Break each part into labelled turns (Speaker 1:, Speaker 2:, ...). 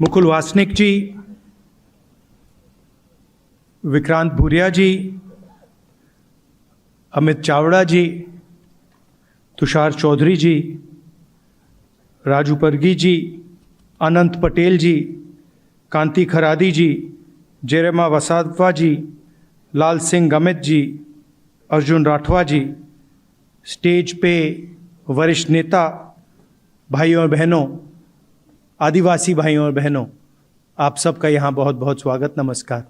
Speaker 1: मुकुल वासनिक जी, विक्रांत भूरिया जी, अमित चावड़ा जी, तुषार चौधरी जी, राजू परगी जी, अनंत पटेल जी, कांति खरादी जी, जेरेमा वसावा जी, लाल सिंह गमित जी, अर्जुन राठवा जी, stage पे वरिष्ठ नेता, भाइयों और बहनों, आदिवासी भाइयों और बहनों, आप सबका यहाँ बहुत बहुत स्वागत, नमस्कार।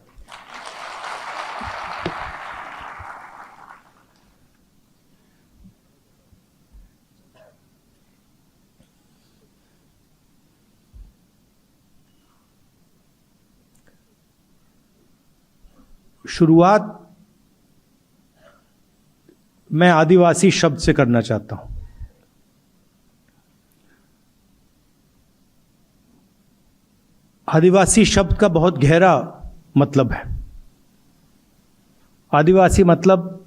Speaker 1: शुरुआत मैं आदिवासी शब्द से करना चाहता हूं। आदिवासी शब्द का बहुत गहरा मतलब है। आदिवासी मतलब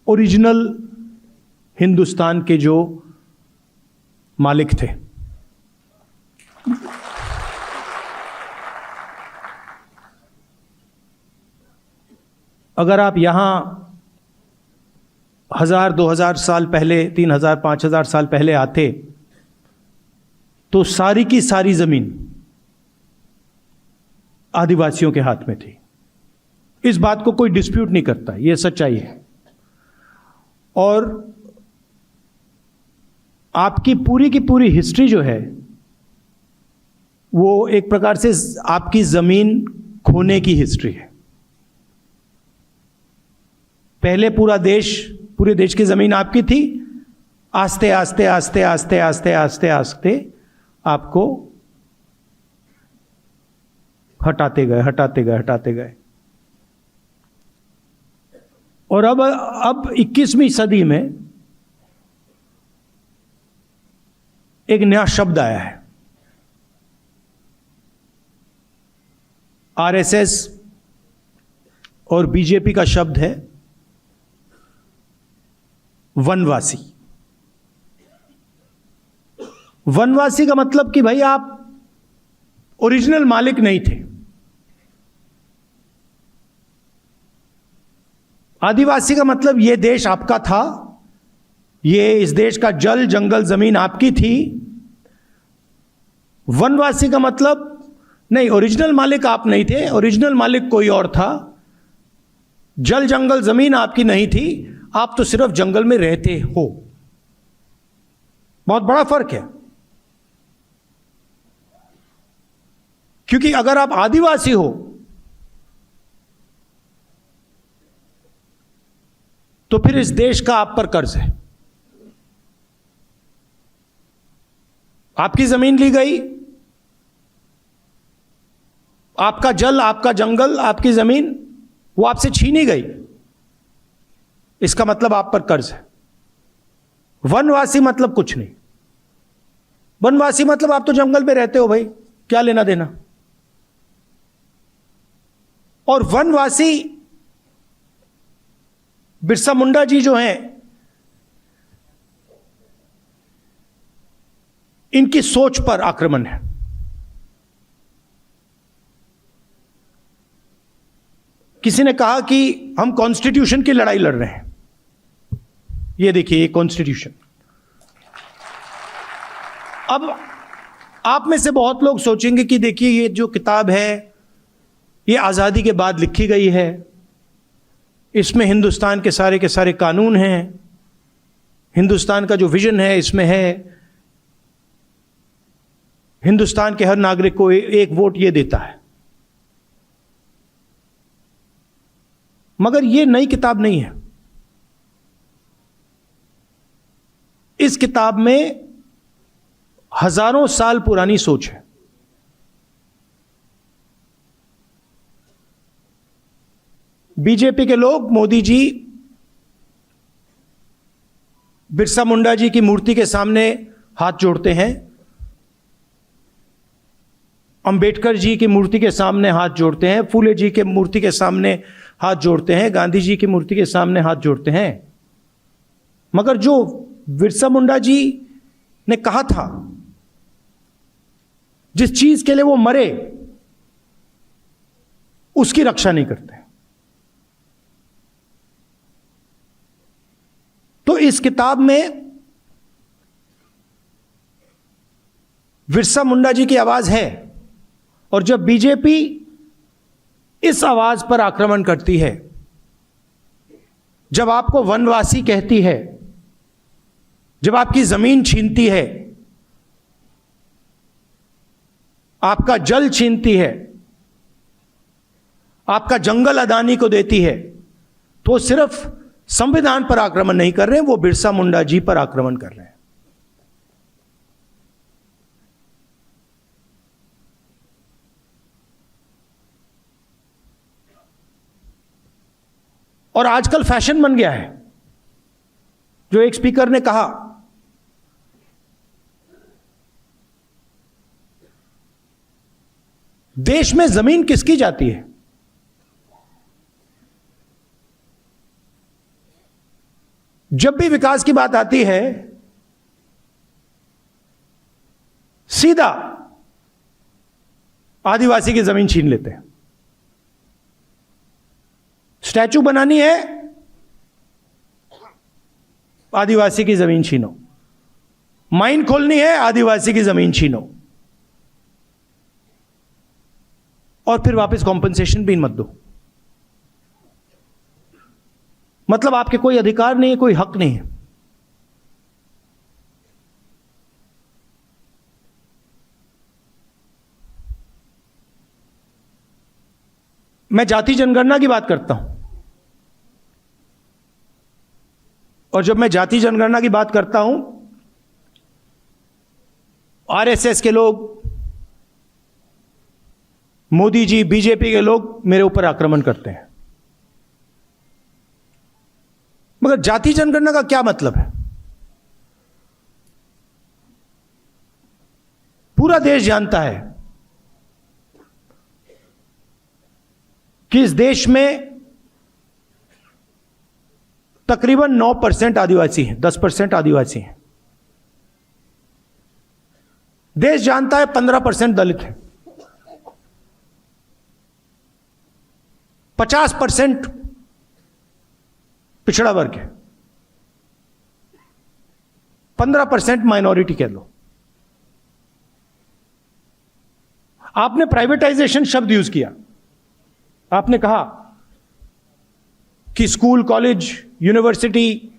Speaker 1: ओरिजिनल हिंदुस्तान के जो मालिक थे। अगर आप यहाँ 1000-2000 साल पहले, 3000-5000 साल पहले आते तो सारी की सारी जमीन आदिवासियों के हाथ में थी। इस बात को कोई डिस्प्यूट नहीं करता, यह सच्चाई है। और आपकी पूरी की पूरी हिस्ट्री जो है वो एक प्रकार से आपकी जमीन खोने की हिस्ट्री है। पहले पूरे देश की जमीन आपकी थी। आस्ते आस्ते आस्ते आस्ते आस्ते आस्ते आस्ते आपको हटाते गए। और अब 21वीं सदी में एक नया शब्द आया है। आरएसएस और बीजेपी का शब्द है वनवासी। वनवासी का मतलब कि भाई आप ओरिजिनल मालिक नहीं थे। आदिवासी का मतलब यह देश आपका था, इस देश का जल जंगल जमीन आपकी थी। वनवासी का मतलब नहीं, ओरिजिनल मालिक आप नहीं थे, ओरिजिनल मालिक कोई और था। जल जंगल जमीन आपकी नहीं थी, आप तो सिर्फ जंगल में रहते हो। बहुत बड़ा फर्क है। क्योंकि अगर आप आदिवासी हो तो फिर इस देश का आप पर कर्ज है। आपकी जमीन ली गई, आपका जल, आपका जंगल, आपकी जमीन वो आपसे छीनी गई। इसका मतलब आप पर कर्ज है। वनवासी मतलब कुछ नहीं। वनवासी मतलब आप तो जंगल में रहते हो भाई, क्या लेना देना। और वनवासी बिरसा मुंडा जी जो हैं, इनकी सोच पर आक्रमण है। किसी ने कहा कि हम कॉन्स्टिट्यूशन की लड़ाई लड़ रहे हैं। ये देखिए, ये कॉन्स्टिट्यूशन। अब आप में से बहुत लोग सोचेंगे कि देखिए, ये जो किताब है ये आज़ादी के बाद लिखी गई है, इसमें हिंदुस्तान के सारे कानून हैं, हिंदुस्तान का जो विजन है इसमें है, हिंदुस्तान के हर नागरिक को एक वोट ये देता है। मगर ये नई किताब नहीं है। इस किताब में हजारों साल पुरानी सोच है। बीजेपी के लोग, मोदी जी बिरसा मुंडा जी की मूर्ति के सामने हाथ जोड़ते हैं, अंबेडकर जी की मूर्ति के सामने हाथ जोड़ते हैं, फूले जी के मूर्ति के सामने हाथ जोड़ते हैं, गांधी जी की मूर्ति के सामने हाथ जोड़ते हैं। मगर जो बिरसा मुंडा जी ने कहा था जिस चीज के लिए वो मरे उसकी रक्षा नहीं करते। तो इस किताब में बिरसा मुंडा जी की आवाज है, और जब बीजेपी इस आवाज पर आक्रमण करती है, जब आपको वनवासी कहती है, जब आपकी जमीन छीनती है, आपका जल छीनती है, आपका जंगल अदानी को देती है, तो वो सिर्फ संविधान पर आक्रमण नहीं कर रहे हैं, वो बिरसा मुंडा जी पर आक्रमण कर रहे हैं। और आजकल फैशन बन गया है, जो एक स्पीकर ने कहा, देश में जमीन किसकी जाती है? जब भी विकास की बात आती है, सीधा आदिवासी की जमीन छीन लेते हैं। स्टैचू बनानी है, आदिवासी की जमीन छीनो। माइन खोलनी है, आदिवासी की जमीन छीनो, और फिर वापस कॉम्पनसेशन भी मत दो। मतलब आपके कोई अधिकार नहीं है, कोई हक नहीं है। मैं जाति जनगणना की बात करता हूं, और जब मैं जाति जनगणना की बात करता हूं, आरएसएस के लोग, मोदी जी, बीजेपी के लोग मेरे ऊपर आक्रमण करते हैं। मगर जाति जनगणना का क्या मतलब है? पूरा देश जानता है कि इस देश में तकरीबन 9% आदिवासी हैं, 10% आदिवासी हैं। देश जानता है 15% दलित हैं, 50% पिछड़ा वर्ग है, 15% माइनॉरिटी कह लो। आपने प्राइवेटाइजेशन शब्द यूज किया, आपने कहा कि school, college, university,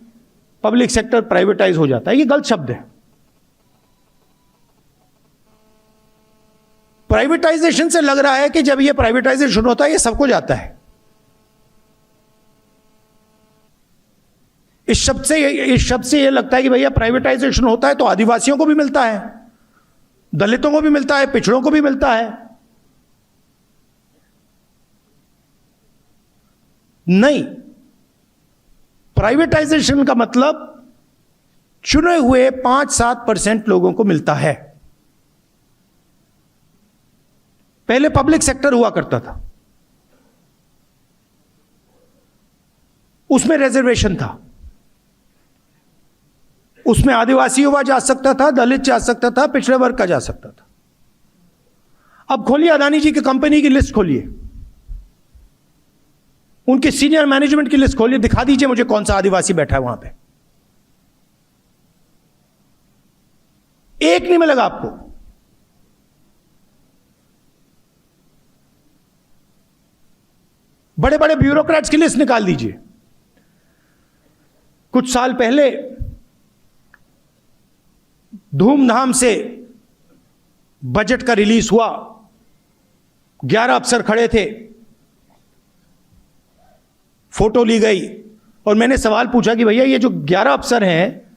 Speaker 1: public sector privatise हो जाता है। ये गलत शब्द है। प्राइवेटाइजेशन से लग रहा है कि जब ये प्राइवेटाइजेशन होता है ये सबको जाता है। इस शब्द से ये लगता है कि भैया प्राइवेटाइजेशन होता है तो आदिवासियों को भी मिलता है, दलितों को भी मिलता है, पिछड़ों को भी मिलता है। नहीं, प्राइवेटाइजेशन का मतलब चुने हुए 5-7% लोगों को मिलता है। पहले पब्लिक सेक्टर हुआ करता था, उसमें रिजर्वेशन था, उसमें आदिवासी युवा जा सकता था, दलित जा सकता था, पिछड़े वर्ग का जा सकता था। अब खोलिए अदानी जी की कंपनी की लिस्ट खोलिए, उनके सीनियर मैनेजमेंट की लिस्ट खोलिए, दिखा दीजिए मुझे कौन सा आदिवासी बैठा है वहां पे। एक नहीं मिलेगा आपको। बड़े बड़े ब्यूरोक्रेट्स की लिस्ट निकाल दीजिए। कुछ साल पहले धूमधाम से बजट का रिलीज हुआ, 11 अफसर खड़े थे, फोटो ली गई, और मैंने सवाल पूछा कि भैया ये जो 11 अफसर हैं,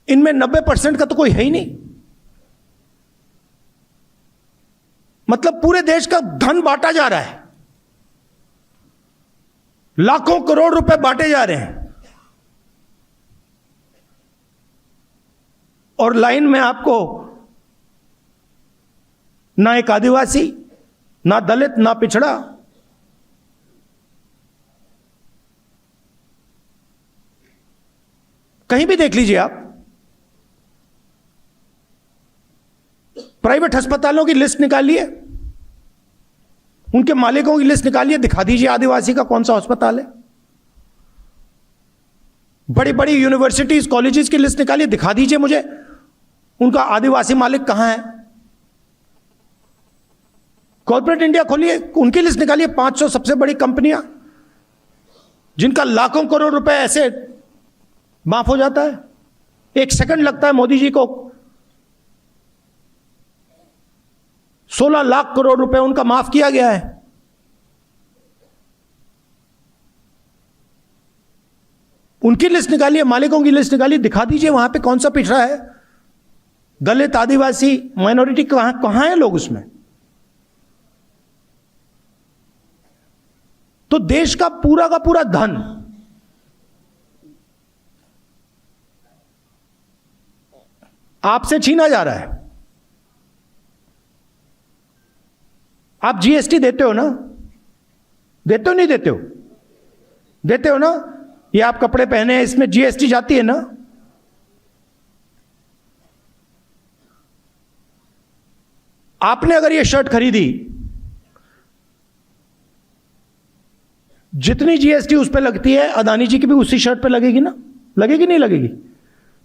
Speaker 1: इनमें 90% का तो कोई है ही नहीं। मतलब पूरे देश का धन बांटा जा रहा है, लाखों करोड़ रुपए बांटे जा रहे हैं, और लाइन में आपको ना एक आदिवासी, ना दलित, ना पिछड़ा। कहीं भी देख लीजिए आप, प्राइवेट अस्पतालों की लिस्ट निकालिए, उनके मालिकों की लिस्ट निकालिए, दिखा दीजिए आदिवासी का कौन सा अस्पताल है। बड़ी बड़ी यूनिवर्सिटीज कॉलेजेस की लिस्ट निकालिए, दिखा दीजिए मुझे उनका आदिवासी मालिक कहां है। कॉर्पोरेट इंडिया खोलिए, उनकी लिस्ट निकालिए, 500 सबसे बड़ी कंपनियां जिनका लाखों करोड़ रुपए ऐसे माफ हो जाता है। 1 सेकंड लगता है मोदी जी को 16 लाख करोड़ रुपए उनका माफ किया गया है। उनकी लिस्ट निकालिए, मालिकों की लिस्ट निकालिए, दिखा दीजिए वहां पे कौन सा पिछड़ा है, दलित, आदिवासी, माइनॉरिटी, कहां है लोग उसमें। तो देश का पूरा धन आपसे छीना जा रहा है। आप जीएसटी देते हो ना, देते हो नहीं देते हो, देते हो ना। ये आप कपड़े पहने हैं, इसमें जीएसटी जाती है ना। आपने अगर ये शर्ट खरीदी, जितनी जीएसटी उस पर लगती है अदानी जी की भी उसी शर्ट पे लगेगी ना, लगेगी नहीं लगेगी।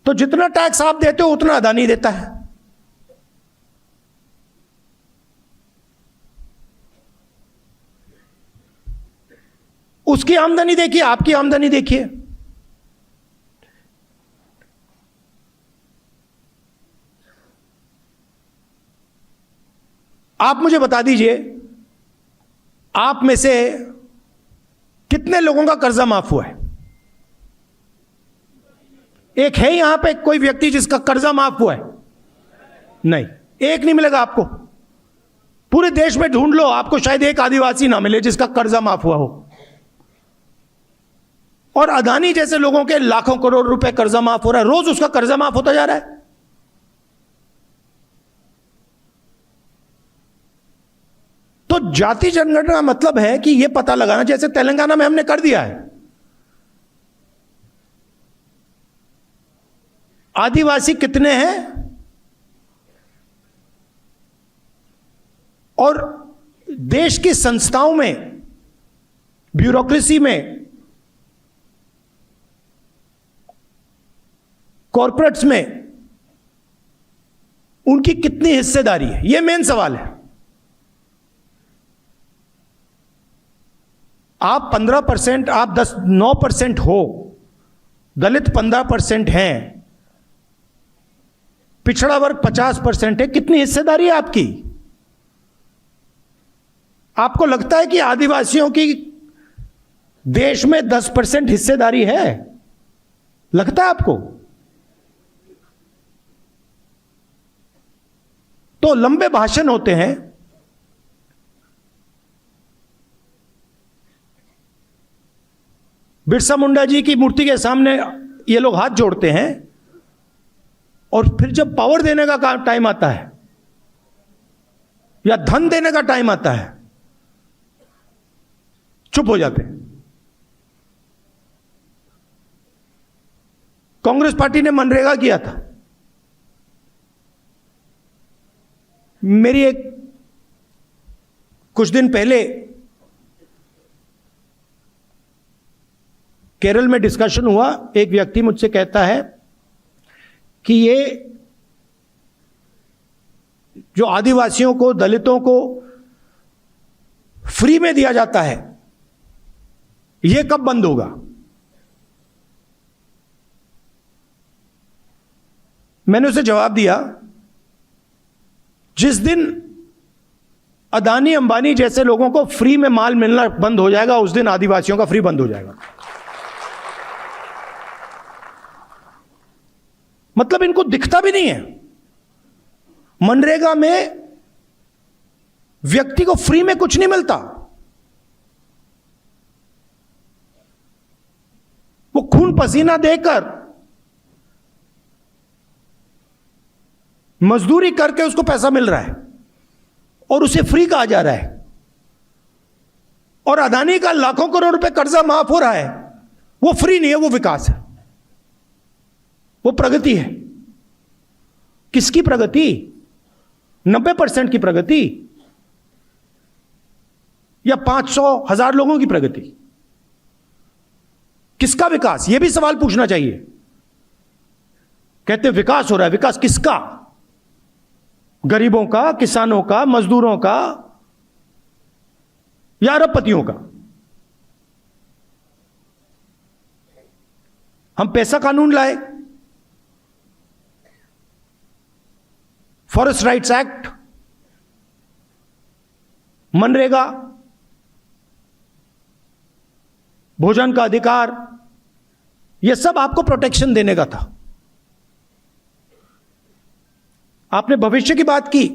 Speaker 1: तो जितना टैक्स आप देते हो उतना अदानी देता है। उसकी आमदनी देखिए, आपकी आमदनी देखिए। आप मुझे बता दीजिए, आप में से कितने लोगों का कर्जा माफ हुआ है? एक है यहां पे कोई व्यक्ति जिसका कर्जा माफ हुआ है? नहीं, एक नहीं मिलेगा आपको। पूरे देश में ढूंढ लो, आपको शायद एक आदिवासी ना मिले जिसका कर्जा माफ हुआ हो। और अदानी जैसे लोगों के लाखों करोड़ रुपए कर्जा माफ हो रहा है, रोज उसका कर्जा माफ होता जा रहा है। तो जाति जनगणना का मतलब है कि यह पता लगाना, जैसे तेलंगाना में हमने कर दिया है, आदिवासी कितने हैं और देश की संस्थाओं में, ब्यूरोक्रेसी में, कॉर्पोरेट्स में उनकी कितनी हिस्सेदारी है, यह मेन सवाल है। आप 15%, आप 9% हो, दलित 15% हैं, पिछड़ा वर्ग 50% है, कितनी हिस्सेदारी है आपकी? आपको लगता है कि आदिवासियों की देश में 10% हिस्सेदारी है? लगता है आपको? तो लंबे भाषण होते हैं, बिरसा मुंडा जी की मूर्ति के सामने ये लोग हाथ जोड़ते हैं, और फिर जब पावर देने का टाइम आता है या धन देने का टाइम आता है, चुप हो जाते हैं। कांग्रेस पार्टी ने मनरेगा किया था। मेरी एक कुछ दिन पहले केरल में डिस्कशन हुआ। एक व्यक्ति मुझसे कहता है कि ये जो आदिवासियों को, दलितों को फ्री में दिया जाता है, ये कब बंद होगा? मैंने उसे जवाब दिया, जिस दिन अदानी अंबानी जैसे लोगों को फ्री में माल मिलना बंद हो जाएगा, उस दिन आदिवासियों का फ्री बंद हो जाएगा। मतलब इनको दिखता भी नहीं है। मनरेगा में व्यक्ति को फ्री में कुछ नहीं मिलता, वो खून पसीना देकर मजदूरी करके उसको पैसा मिल रहा है और उसे फ्री कहा जा रहा है। और अदानी का लाखों करोड़ रुपए कर्जा माफ हो रहा है, वो फ्री नहीं है, वो विकास है, वो प्रगति है। किसकी प्रगति? 90% की प्रगति या 500,000 लोगों की प्रगति? किसका विकास? यह भी सवाल पूछना चाहिए। कहते विकास हो रहा है, विकास किसका? गरीबों का, किसानों का, मजदूरों का या अरबपतियों का? हम पैसा कानून लाए, फॉरेस्ट राइट्स एक्ट, मनरेगा, भोजन का अधिकार, यह सब आपको प्रोटेक्शन देने का था। आपने भविष्य की बात की।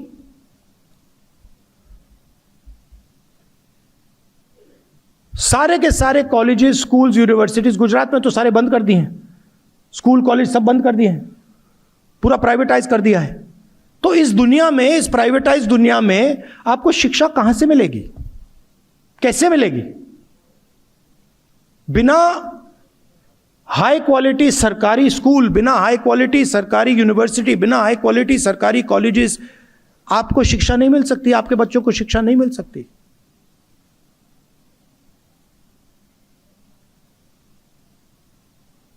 Speaker 1: सारे के सारे कॉलेजेस, स्कूल्स, यूनिवर्सिटीज गुजरात में तो सारे बंद कर दिए हैं। स्कूल कॉलेज सब बंद कर दिए हैं, पूरा प्राइवेटाइज कर दिया है। तो इस दुनिया में, इस प्राइवेटाइज दुनिया में आपको शिक्षा कहां से मिलेगी? कैसे मिलेगी? बिना हाई क्वालिटी सरकारी स्कूल, बिना हाई क्वालिटी सरकारी यूनिवर्सिटी, बिना हाई क्वालिटी सरकारी कॉलेजेस आपको शिक्षा नहीं मिल सकती, आपके बच्चों को शिक्षा नहीं मिल सकती।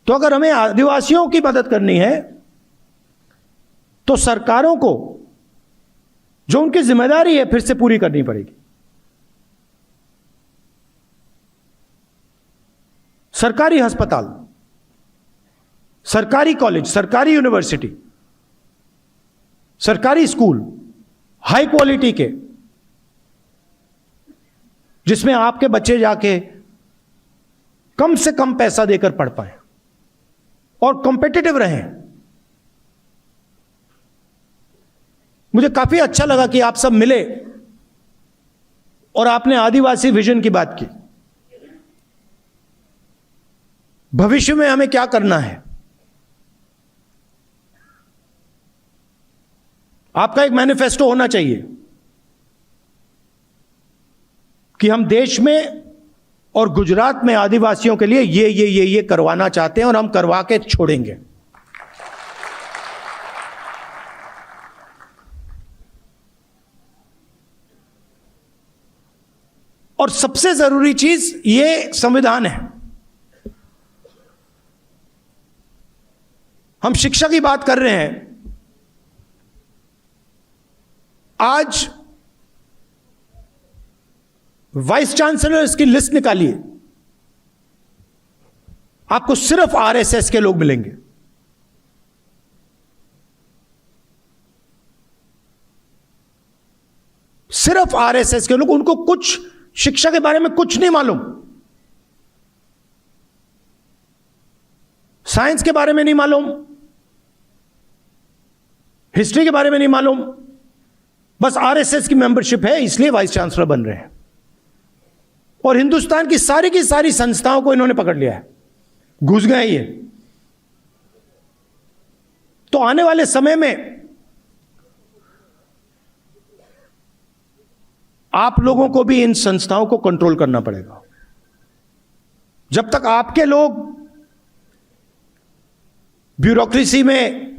Speaker 1: तो अगर हमें आदिवासियों की मदद करनी है तो सरकारों को जो उनकी जिम्मेदारी है फिर से पूरी करनी पड़ेगी। सरकारी अस्पताल, सरकारी कॉलेज, सरकारी यूनिवर्सिटी, सरकारी स्कूल हाई क्वालिटी के, जिसमें आपके बच्चे जाके कम से कम पैसा देकर पढ़ पाए और कॉम्पिटिटिव रहें। मुझे काफी अच्छा लगा कि आप सब मिले और आपने आदिवासी विजन की बात की। भविष्य में हमें क्या करना है? आपका एक मैनिफेस्टो होना चाहिए कि हम देश में और गुजरात में आदिवासियों के लिए ये करवाना चाहते हैं और हम करवा के छोड़ेंगे। और सबसे जरूरी चीज ये संविधान है। हम शिक्षा की बात कर रहे हैं। आज वाइस चांसलर्स की लिस्ट निकालिए, आपको सिर्फ आरएसएस के लोग मिलेंगे। सिर्फ आरएसएस के लोग, उनको कुछ शिक्षा के बारे में कुछ नहीं मालूम, साइंस के बारे में नहीं मालूम, हिस्ट्री के बारे में नहीं मालूम, बस आरएसएस की मेंबरशिप है इसलिए वाइस चांसलर बन रहे हैं। और हिंदुस्तान की सारी संस्थाओं को इन्होंने पकड़ लिया है, घुस गए ये। तो आने वाले समय में आप लोगों को भी इन संस्थाओं को कंट्रोल करना पड़ेगा। जब तक आपके लोग ब्यूरोक्रेसी में,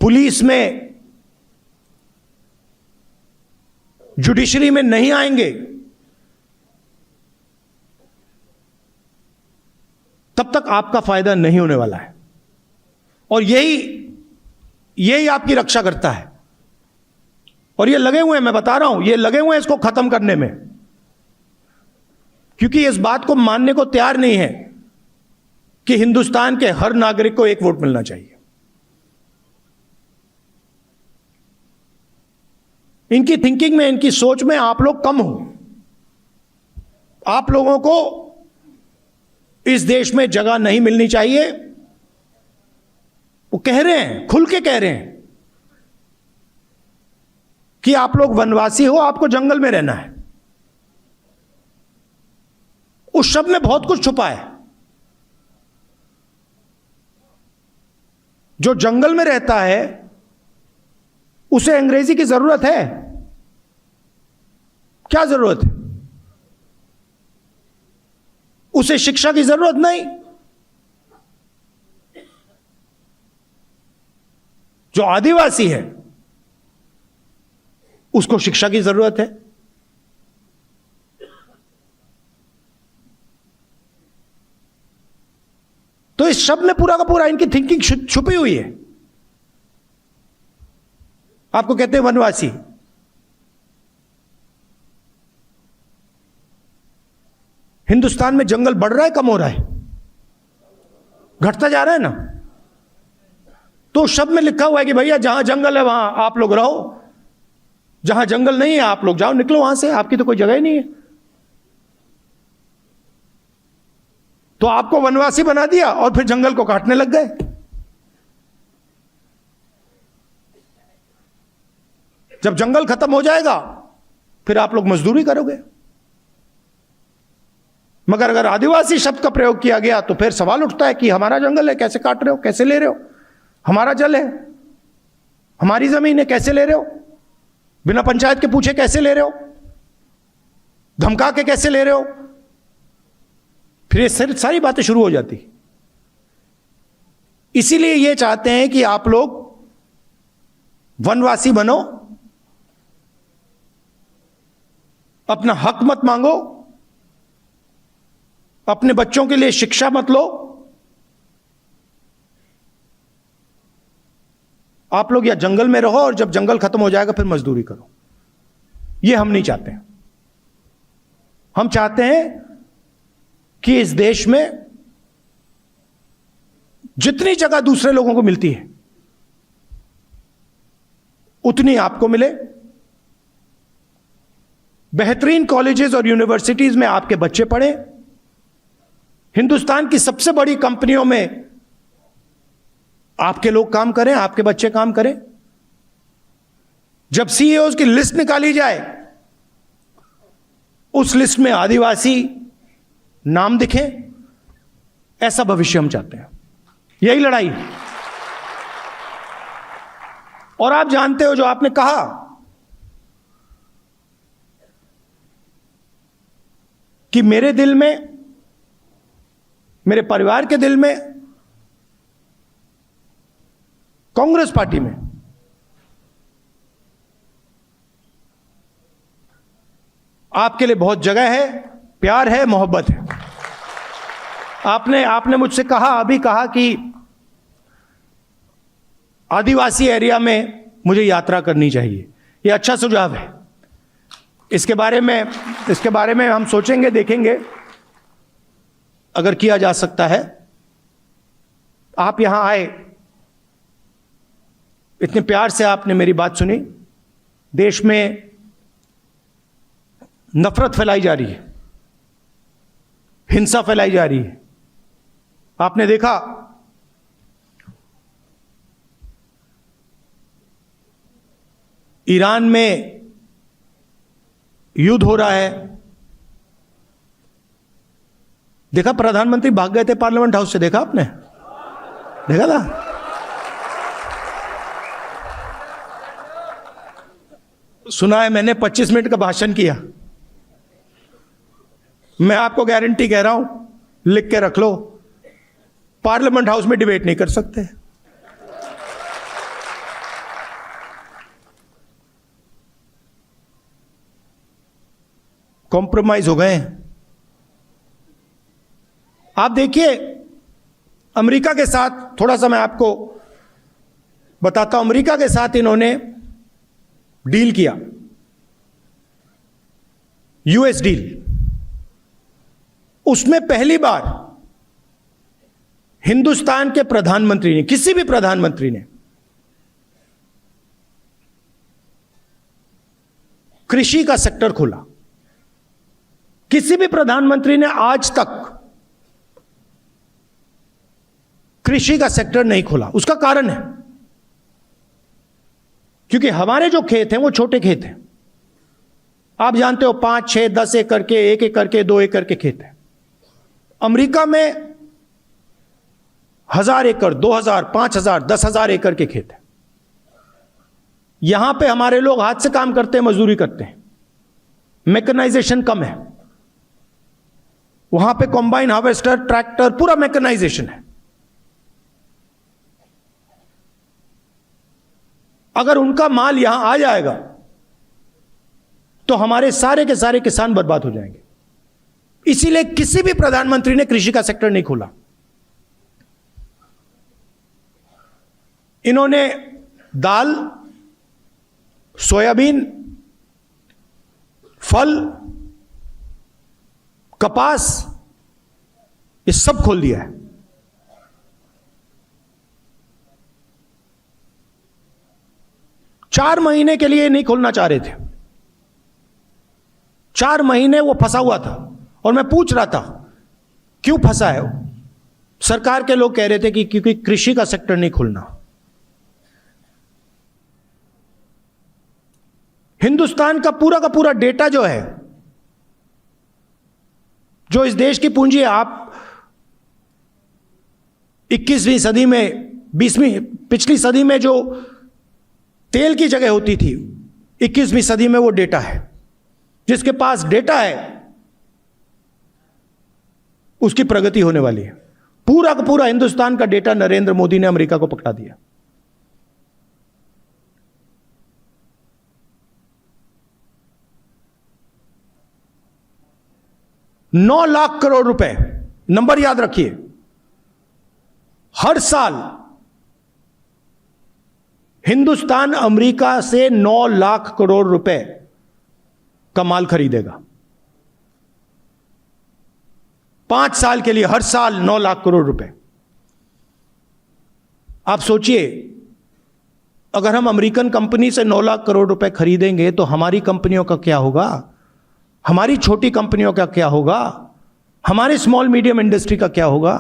Speaker 1: पुलिस में, जुडिशरी में नहीं आएंगे, तब तक आपका फायदा नहीं होने वाला है। और यही आपकी रक्षा करता है। और ये लगे हुए हैं, मैं बता रहा हूं, ये लगे हुए हैं इसको खत्म करने में, क्योंकि इस बात को मानने को तैयार नहीं है कि हिंदुस्तान के हर नागरिक को एक वोट मिलना चाहिए। इनकी थिंकिंग में, इनकी सोच में आप लोग कम हो। आप लोगों को इस देश में जगह नहीं मिलनी चाहिए। वो कह रहे हैं, खुल के कह रहे हैं कि आप लोग वनवासी हो, आपको जंगल में रहना है। उस शब्द में बहुत कुछ छुपा है। जो जंगल में रहता है उसे अंग्रेजी की जरूरत है? क्या जरूरत है? उसे शिक्षा की जरूरत नहीं। जो आदिवासी है उसको शिक्षा की जरूरत है। तो इस शब्द में पूरा का पूरा इनकी थिंकिंग छुपी हुई है। आपको कहते हैं वनवासी। हिंदुस्तान में जंगल बढ़ रहा है, कम हो रहा है? घटता जा रहा है ना। तो शब्द में लिखा हुआ है कि भैया जहां जंगल है वहां आप लोग रहो, जहां जंगल नहीं है आप लोग जाओ, निकलो वहां से, आपकी तो कोई जगह ही नहीं है। तो आपको वनवासी बना दिया और फिर जंगल को काटने लग गए। जब जंगल खत्म हो जाएगा फिर आप लोग मजदूरी करोगे। मगर अगर आदिवासी शब्द का प्रयोग किया गया तो फिर सवाल उठता है कि हमारा जंगल है, कैसे काट रहे हो, कैसे ले रहे हो? हमारा जल है, हमारी जमीन है, कैसे ले रहे हो? बिना पंचायत के पूछे कैसे ले रहे हो? धमका के कैसे ले रहे हो? फिर ये सारी बातें शुरू हो जाती। इसीलिए ये चाहते हैं कि आप लोग वनवासी बनो, अपना हक मत मांगो, अपने बच्चों के लिए शिक्षा मत लो। आप लोग या जंगल में रहो और जब जंगल खत्म हो जाएगा फिर मजदूरी करो। ये हम नहीं चाहते हैं। हम चाहते हैं कि इस देश में जितनी जगह दूसरे लोगों को मिलती है उतनी आपको मिले। बेहतरीन कॉलेजेस और यूनिवर्सिटीज में आपके बच्चे पढ़े। हिंदुस्तान की सबसे बड़ी कंपनियों में आपके लोग काम करें, आपके बच्चे काम करें। जब सीईओज की लिस्ट निकाली जाए उस लिस्ट में आदिवासी नाम दिखे, ऐसा भविष्य हम चाहते हैं। यही लड़ाई है। और आप जानते हो जो आपने कहा कि मेरे दिल में, मेरे परिवार के दिल में, कांग्रेस पार्टी में आपके लिए बहुत जगह है, प्यार है, मोहब्बत है। आपने मुझसे कहा, अभी कहा कि आदिवासी एरिया में मुझे यात्रा करनी चाहिए। यह अच्छा सुझाव है। इसके बारे में हम सोचेंगे, देखेंगे अगर किया जा सकता है। आप यहां आए, इतने प्यार से आपने मेरी बात सुनी। देश में नफरत फैलाई जा रही है, हिंसा फैलाई जा रही है। आपने देखा ईरान में युद्ध हो रहा है। देखा, प्रधानमंत्री भाग गए थे पार्लियामेंट हाउस से, देखा आपने? देखा था? सुना है मैंने 25 मिनट का भाषण किया। मैं आपको गारंटी कह रहा हूं, लिख के रख लो, पार्लियामेंट हाउस में डिबेट नहीं कर सकते। कॉम्प्रोमाइज हो गए हैं। आप देखिए अमेरिका के साथ, थोड़ा सा मैं आपको बताता हूं। अमेरिका के साथ इन्होंने डील किया, यूएस डील। उसमें पहली बार हिंदुस्तान के प्रधानमंत्री ने, किसी भी प्रधानमंत्री ने, कृषि का सेक्टर खोला। किसी भी प्रधानमंत्री ने आज तक कृषि का सेक्टर नहीं खोला। उसका कारण है क्योंकि हमारे जो खेत हैं वो छोटे खेत हैं। आप जानते हो 5, 6, 10 एकड़ के, 1 एकड़ के, 2 एकड़ के खेत हैं। अमेरिका में 1000 एकड़, 2000, 5000, 10,000 एकड़ के खेत हैं। यहां पे हमारे लोग हाथ से काम करते हैं, मजदूरी करते हैं, मैकेनाइजेशन कम है। वहां पे कॉम्बाइन हार्वेस्टर, ट्रैक्टर, पूरा मैकेनाइजेशन है। अगर उनका माल यहां आ जाएगा तो हमारे सारे के सारे किसान बर्बाद हो जाएंगे। इसीलिए किसी भी प्रधानमंत्री ने कृषि का सेक्टर नहीं खोला। इन्होंने दाल, सोयाबीन, फल, कपास, ये सब खोल दिया है। चार महीने के लिए नहीं खोलना चाह रहे थे। 4 महीने वो फंसा हुआ था और मैं पूछ रहा था क्यों फंसा है। सरकार के लोग कह रहे थे कि क्योंकि कृषि का सेक्टर नहीं खुलना। हिंदुस्तान का पूरा डेटा जो है, जो इस देश की पूंजी है, आप 21वीं सदी में, 20वीं, पिछली सदी में जो तेल की जगह होती थी, 21वीं सदी में वो डेटा है। जिसके पास डेटा है उसकी प्रगति होने वाली है। पूरा का पूरा हिंदुस्तान का डेटा नरेंद्र मोदी ने अमेरिका को पकड़ा दिया। $9 लाख करोड़, नंबर याद रखिए, हर साल हिंदुस्तान अमेरिका से 9 लाख करोड़ रुपए का माल खरीदेगा। 5 साल के लिए हर साल 9 लाख करोड़ रुपए। आप सोचिए, अगर हम अमेरिकन कंपनी से 9 लाख करोड़ रुपए खरीदेंगे तो हमारी कंपनियों का क्या होगा, हमारी छोटी कंपनियों का क्या होगा, हमारे स्मॉल मीडियम इंडस्ट्री का क्या होगा।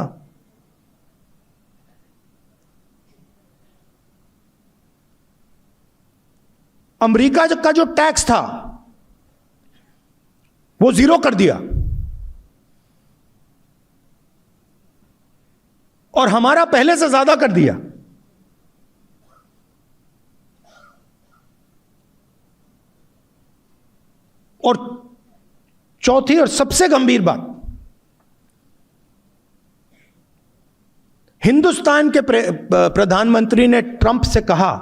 Speaker 1: अमेरिका का जो टैक्स था वो 0 कर दिया और हमारा पहले से ज्यादा कर दिया। और चौथी और सबसे गंभीर बात, हिंदुस्तान के प्रधानमंत्री ने ट्रंप से कहा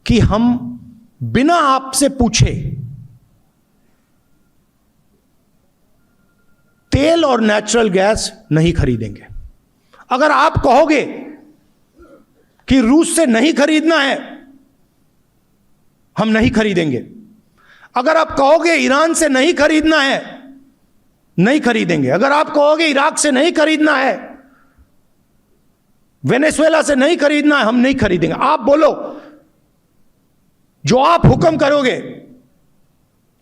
Speaker 1: कि हम बिना आपसे पूछे तेल और नेचुरल गैस नहीं खरीदेंगे। अगर आप कहोगे कि रूस से नहीं खरीदना है, हम नहीं खरीदेंगे। अगर आप कहोगे ईरान से नहीं खरीदना है, नहीं खरीदेंगे। अगर आप कहोगे इराक से नहीं खरीदना है, वेनेजुएला से नहीं खरीदना है, हम नहीं खरीदेंगे। आप बोलो, जो आप हुक्म करोगे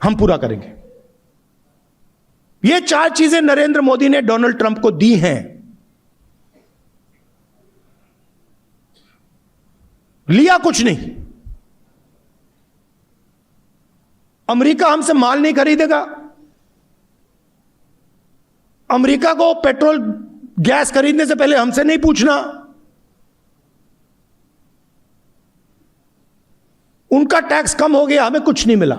Speaker 1: हम पूरा करेंगे। ये 4 चीजें नरेंद्र मोदी ने डोनाल्ड ट्रंप को दी हैं। लिया कुछ नहीं। अमेरिका हमसे माल नहीं खरीदेगा। अमेरिका को पेट्रोल गैस खरीदने से पहले हमसे नहीं पूछना। उनका टैक्स कम हो गया, हमें कुछ नहीं मिला।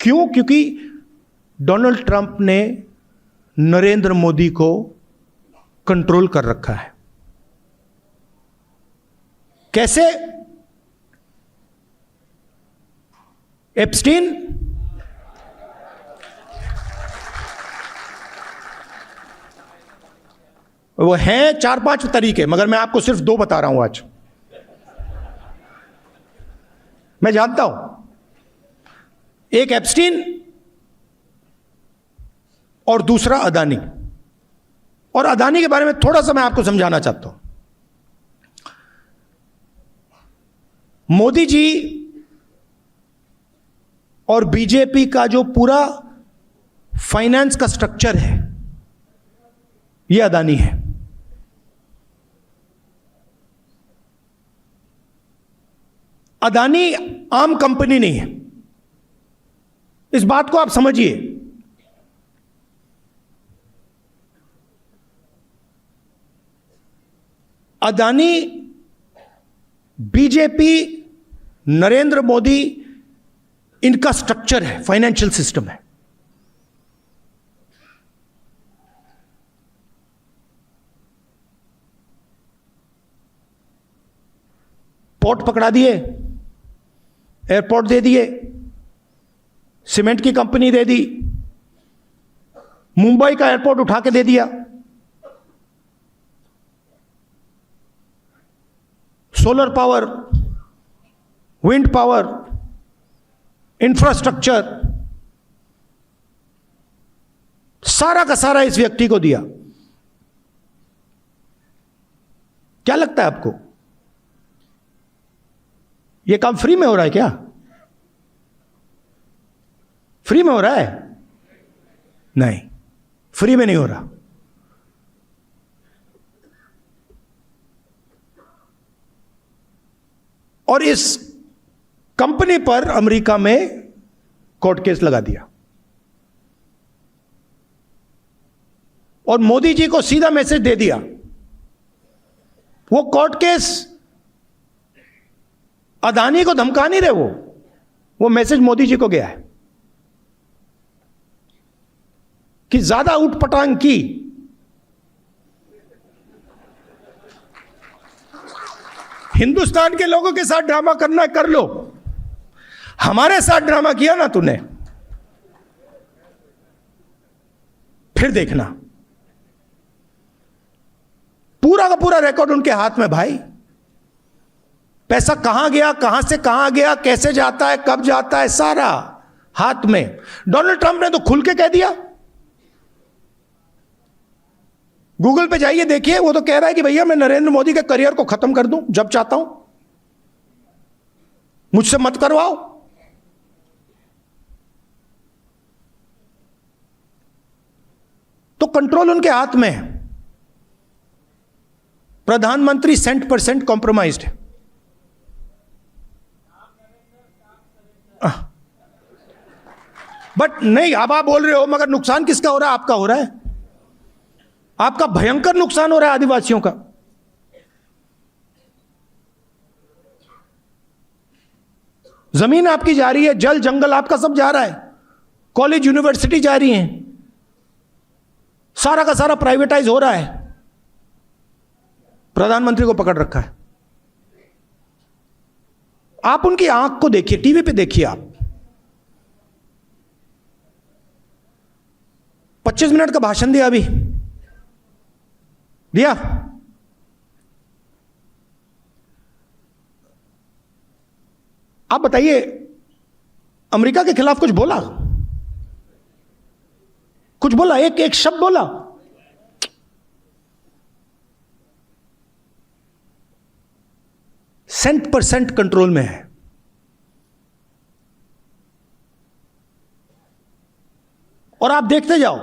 Speaker 1: क्यों? क्योंकि डोनाल्ड ट्रंप ने नरेंद्र मोदी को कंट्रोल कर रखा है। कैसे? एप्स्टीन वो हैं 4-5 तरीके, मगर मैं आपको सिर्फ 2 बता रहा हूं आज। मैं जानता हूं, एक एप्स्टीन और दूसरा अदानी। और अदानी के बारे में थोड़ा सा मैं आपको समझाना चाहता हूं। मोदी जी और बीजेपी का जो पूरा फाइनेंस का स्ट्रक्चर है, यह अदानी है। अदानी आम कंपनी नहीं है, इस बात को आप समझिए। अदानी बीजेपी, नरेंद्र मोदी, इनका स्ट्रक्चर है, फाइनेंशियल सिस्टम है। पोर्ट पकड़ा दिए, एयरपोर्ट दे दिए, सीमेंट की कंपनी दे दी, मुंबई का एयरपोर्ट उठा के दे दिया, solar power, wind power, infrastructure, सारा का सारा इस व्यक्ति को दिया। क्या लगता है आपको, यह काम फ्री में हो रहा है क्या? फ्री में हो रहा है? नहीं, फ्री में नहीं हो रहा। और इस कंपनी पर अमेरिका में कोर्ट केस लगा दिया और मोदी जी को सीधा मैसेज दे दिया। वो कोर्ट केस अदानी को धमका नहीं रहे, वो मैसेज मोदी जी को गया है कि ज्यादा उठपटांग की हिंदुस्तान के लोगों के साथ ड्रामा करना कर लो, हमारे साथ ड्रामा किया ना तूने, फिर देखना। पूरा का पूरा रिकॉर्ड उनके हाथ में भाई। पैसा कहां गया, कहां से कहां गया, कैसे जाता है, कब जाता है, सारा हाथ में। डोनाल्ड ट्रंप ने तो खुल के कह दिया, गूगल पे जाइए देखिए, वो तो कह रहा है कि भैया मैं नरेंद्र मोदी के करियर को खत्म कर दूं जब चाहता हूं, मुझसे मत करवाओ। तो कंट्रोल उनके हाथ में है। प्रधानमंत्री 100% कॉम्प्रोमाइज्ड है। बट नहीं, अब आप बोल रहे हो मगर नुकसान किसका हो रहा है? आपका हो रहा है। आपका भयंकर नुकसान हो रहा है आदिवासियों का। जमीन आपकी जा रही है, जल जंगल आपका सब जा रहा है, कॉलेज यूनिवर्सिटी जा रही हैं, सारा का सारा प्राइवेटाइज हो रहा है। प्रधानमंत्री को पकड़ रखा है। आप उनकी आंख को देखिए, टीवी पे देखिए आप। 25 मिनट का भाषण दिया, अभी दिया। आप बताइए, अमेरिका के खिलाफ कुछ बोला? कुछ बोला? एक शब्द बोला? %% कंट्रोल में है। और आप देखते जाओ,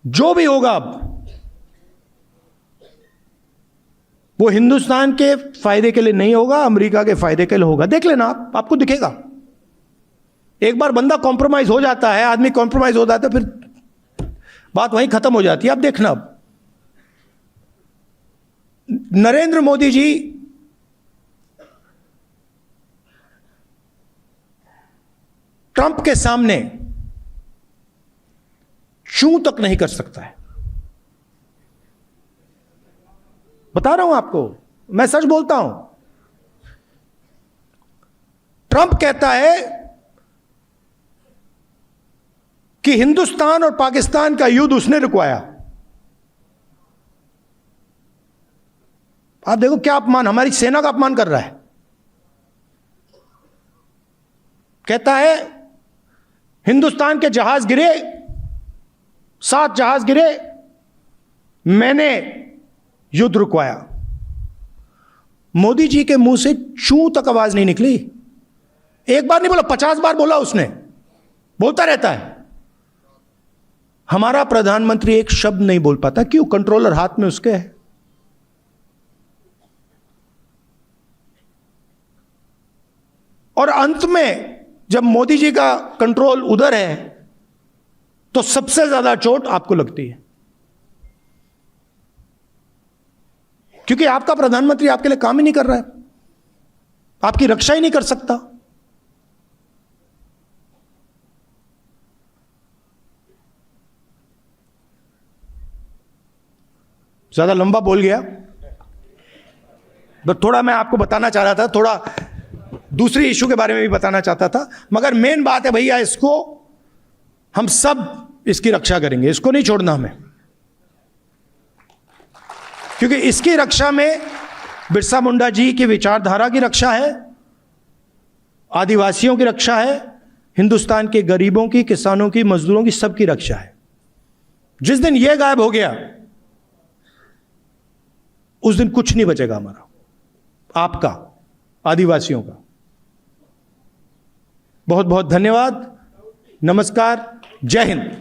Speaker 1: जो भी होगा अब वो हिंदुस्तान के फायदे के लिए नहीं होगा, अमेरिका के फायदे के लिए होगा। देख लेना आप, आपको दिखेगा। एक बार बंदा कॉम्प्रोमाइज हो जाता है, आदमी कॉम्प्रोमाइज हो जाता है, फिर बात वहीं खत्म हो जाती है। आप देखना, अब नरेंद्र मोदी जी ट्रंप के सामने चूं तक नहीं कर सकता है। बता रहा हूं आपको, मैं सच बोलता हूं। ट्रंप कहता है कि हिंदुस्तान और पाकिस्तान का युद्ध उसने रुकवाया। आप देखो क्या अपमान, हमारी सेना का अपमान कर रहा है। कहता है हिंदुस्तान के जहाज गिरे, 7 जहाज गिरे, मैंने युद्ध रुकवाया। मोदी जी के मुंह से चूं तक आवाज नहीं निकली। एक बार नहीं बोला, 50 बार बोला उसने, बोलता रहता है। हमारा प्रधानमंत्री एक शब्द नहीं बोल पाता। क्यों? कंट्रोलर हाथ में उसके है। और अंत में जब मोदी जी का कंट्रोल उधर है तो सबसे ज्यादा चोट आपको लगती है, क्योंकि आपका प्रधानमंत्री आपके लिए काम ही नहीं कर रहा है, आपकी रक्षा ही नहीं कर सकता। ज्यादा लंबा बोल गया, थोड़ा मैं आपको बताना चाह रहा था, थोड़ा दूसरी इशू के बारे में भी बताना चाहता था, मगर मेन बात है भैया, इसको हम सब इसकी रक्षा करेंगे, इसको नहीं छोड़ना हमें, क्योंकि इसकी रक्षा में बिरसा मुंडा जी की विचारधारा की रक्षा है, आदिवासियों की रक्षा है, हिंदुस्तान के गरीबों की, किसानों की, मजदूरों की, सबकी रक्षा है। जिस दिन यह गायब हो गया उस दिन कुछ नहीं बचेगा हमारा, आपका, आदिवासियों का। बहुत बहुत धन्यवाद, नमस्कार, जय हिंद।